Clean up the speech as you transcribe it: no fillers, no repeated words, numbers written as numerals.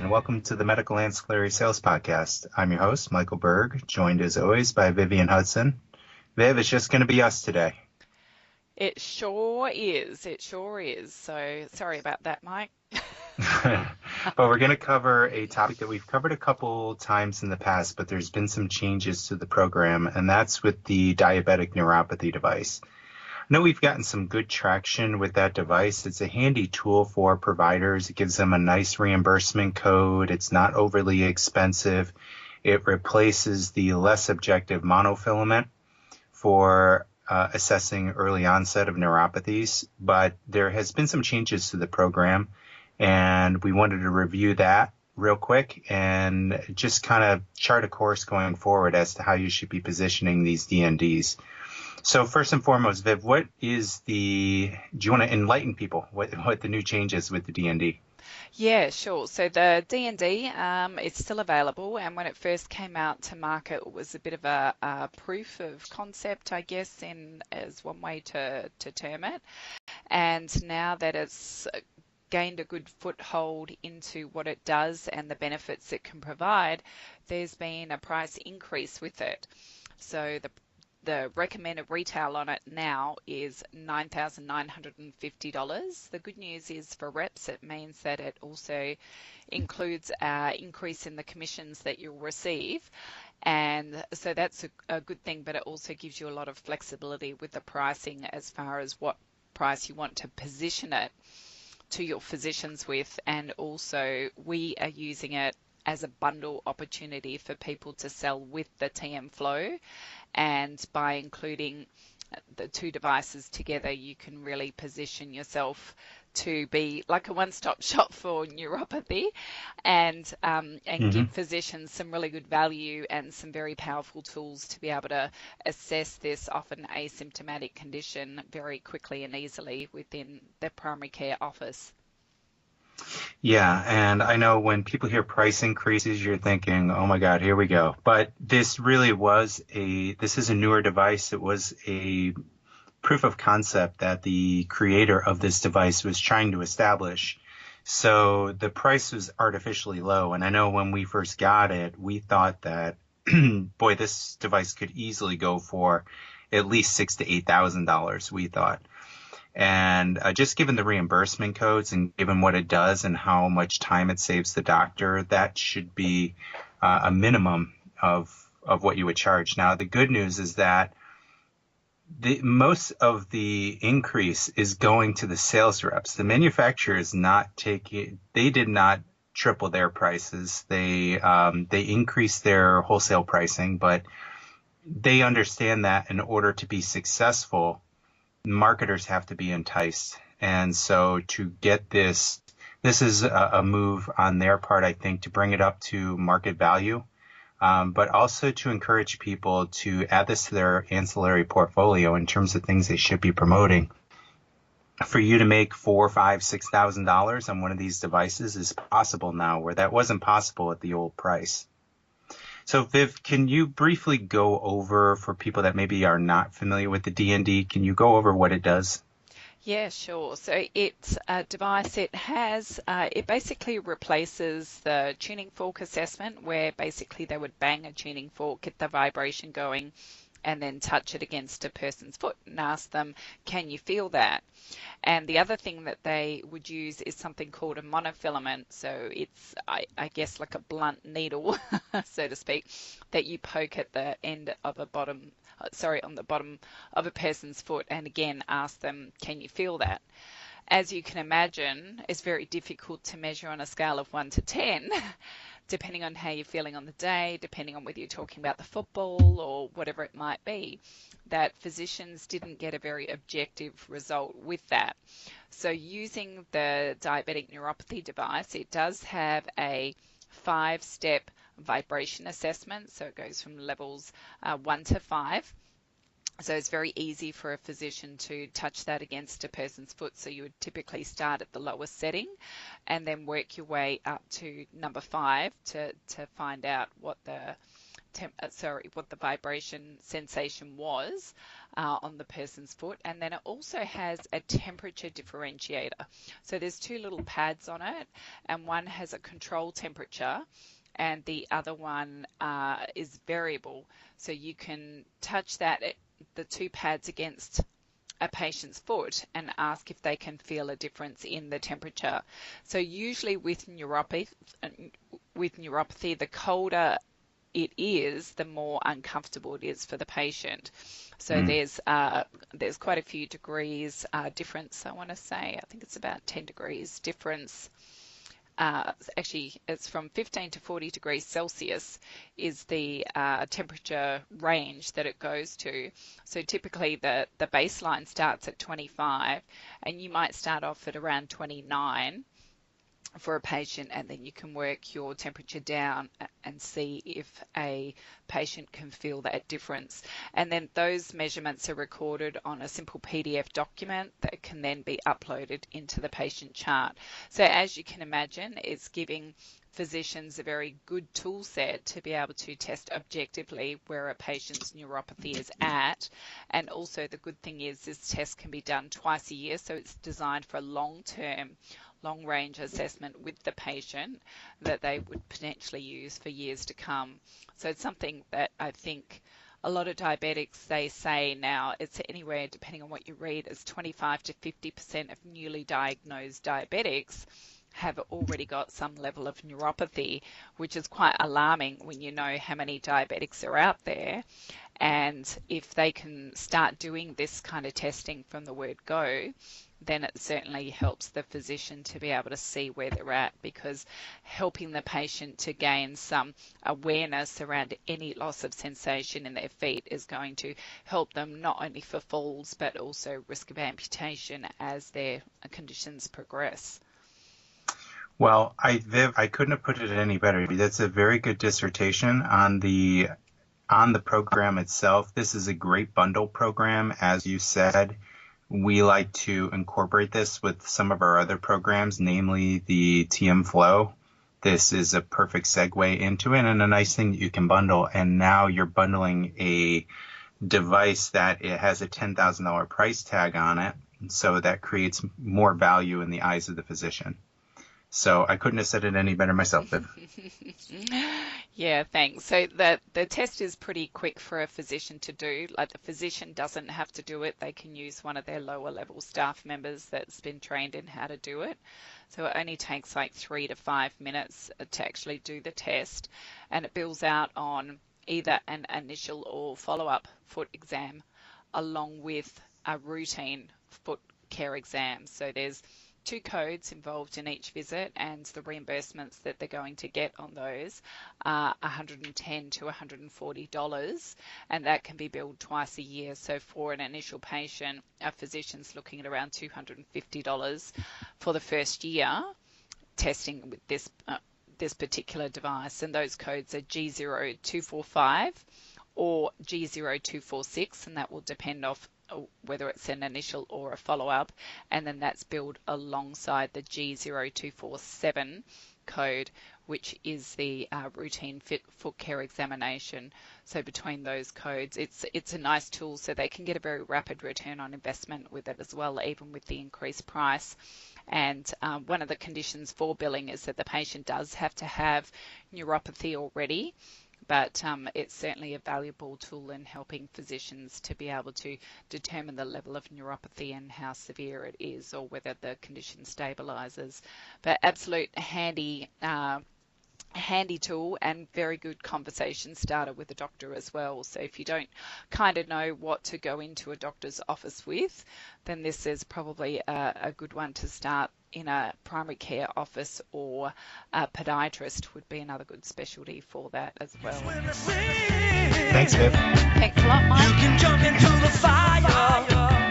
and welcome to the Medical Ancillary Sales Podcast. I'm your host, Michael Berg, joined as always by Vivian Hudson. Viv, it's just going to be us today. It sure is. It sure is. So sorry about that, Mike. But we're going to cover a topic that we've covered a couple times in the past, but there's been some changes to the program, and that's with the Diabetic Neuropathy Device. I know we've gotten some good traction with that device. It's a handy tool for providers. It gives them a nice reimbursement code. It's not overly expensive. It replaces the less objective monofilament for assessing early onset of neuropathies. But there has been some changes to the program, and we wanted to review that real quick and just kind of chart a course going forward as to how you should be positioning these DNDs. So first and foremost, Viv, do you want to enlighten people what the new changes with the DND? Yeah, sure. So the D&D, it's still available, and when it first came out to market, it was a bit of a proof of concept, I guess, as one way to term it. And now that it's gained a good foothold into what it does and the benefits it can provide, there's been a price increase with it. So the recommended retail on it now is $9,950. The good news is for reps, it means that it also includes an increase in the commissions that you'll receive. And so that's a good thing, but it also gives you a lot of flexibility with the pricing as far as what price you want to position it to your physicians with. And also we are using it as a bundle opportunity for people to sell with the TM Flow. And by including the two devices together, you can really position yourself to be like a one-stop shop for neuropathy and give physicians some really good value and some very powerful tools to be able to assess this often asymptomatic condition very quickly and easily within the primary care office. Yeah, and I know when people hear price increases, you're thinking, oh my God, here we go. But this is a newer device. It was a proof of concept that the creator of this device was trying to establish. So the price was artificially low. And I know when we first got it, we thought that, boy, this device could easily go for at least $6,000 to $8,000, we thought. And just given the reimbursement codes and given what it does and how much time it saves the doctor, that should be a minimum of what you would charge. Now, the good news is that most of the increase is going to the sales reps. The manufacturer is not they did not triple their prices. They increased their wholesale pricing, but they understand that in order to be successful, marketers have to be enticed. And so to get this is a move on their part, I think, to bring it up to market value, but also to encourage people to add this to their ancillary portfolio in terms of things they should be promoting. For you to make $4,000, $5,000, $6,000 on one of these devices is possible now, where that wasn't possible at the old price. So Viv, can you briefly go over, for people that maybe are not familiar with the DND, can you go over what it does? Yeah, sure. So it's a device, it basically replaces the tuning fork assessment, where basically they would bang a tuning fork, get the vibration going, and then touch it against a person's foot and ask them, can you feel that? And the other thing that they would use is something called a monofilament. So it's, I guess, like a blunt needle, so to speak, that you poke at the end of on the bottom of a person's foot, and again, ask them, can you feel that? As you can imagine, it's very difficult to measure on a scale of 1 to 10, depending on how you're feeling on the day, depending on whether you're talking about the football or whatever it might be, that physicians didn't get a very objective result with that. So using the diabetic neuropathy device, it does have a 5-step vibration assessment. So it goes from levels 1 to 5. So it's very easy for a physician to touch that against a person's foot. So you would typically start at the lowest setting and then work your way up to number 5 to find out what the what the vibration sensation was on the person's foot, and then it also has a temperature differentiator. So there's two little pads on it, and one has a control temperature, and the other one is variable. So you can touch the two pads against a patient's foot and ask if they can feel a difference in the temperature. So usually with neuropathy, the colder it is, the more uncomfortable it is for the patient. So there's quite a few degrees difference. I want to say, I think it's about 10 degrees difference. Actually, it's from 15 to 40 degrees Celsius is the temperature range that it goes to. So typically the baseline starts at 25, and you might start off at around 29 for a patient, and then you can work your temperature down and see if a patient can feel that difference. And then those measurements are recorded on a simple PDF document that can then be uploaded into the patient chart. So as you can imagine, it's giving physicians a very good tool set to be able to test objectively where a patient's neuropathy is at. And also the good thing is this test can be done twice a year, so it's designed for a long-range assessment with the patient that they would potentially use for years to come. So it's something that I think a lot of diabetics, they say now it's anywhere, depending on what you read, as 25 to 50% of newly diagnosed diabetics have already got some level of neuropathy, which is quite alarming when you know how many diabetics are out there. And if they can start doing this kind of testing from the word go, then it certainly helps the physician to be able to see where they're at, because helping the patient to gain some awareness around any loss of sensation in their feet is going to help them not only for falls but also risk of amputation as their conditions progress. Well, Viv, I couldn't have put it any better. That's a very good dissertation on the program itself. This is a great bundle program, as you said. We like to incorporate this with some of our other programs, namely the TM Flow. This is a perfect segue into it, and a nice thing that you can bundle. And now you're bundling a device that it has a $10,000 price tag on it, so that creates more value in the eyes of the physician. So I couldn't have said it any better myself, Viv. Yeah, thanks. So the test is pretty quick for a physician to do. Like, the physician doesn't have to do it. They can use one of their lower level staff members that's been trained in how to do it. So it only takes like 3 to 5 minutes to actually do the test, and it bills out on either an initial or follow-up foot exam along with a routine foot care exam. So there's 2 codes involved in each visit, and the reimbursements that they're going to get on those are $110 to $140, and that can be billed twice a year. So for an initial patient, a physician's looking at around $250 for the first year testing with this particular device, and those codes are G0245 or G0246, and that will depend off whether it's an initial or a follow-up, and then that's billed alongside the G0247 code, which is the routine foot care examination. So between those codes, it's a nice tool, so they can get a very rapid return on investment with it as well, even with the increased price. And one of the conditions for billing is that the patient does have to have neuropathy already, but it's certainly a valuable tool in helping physicians to be able to determine the level of neuropathy and how severe it is, or whether the condition stabilizes. But absolute handy tool, and very good conversation starter with a doctor as well. So if you don't kind of know what to go into a doctor's office with, then this is probably a good one to start in a primary care office, or a podiatrist would be another good specialty for that as well. Thanks, Viv. Thanks a lot, Mike. You can jump into the fire.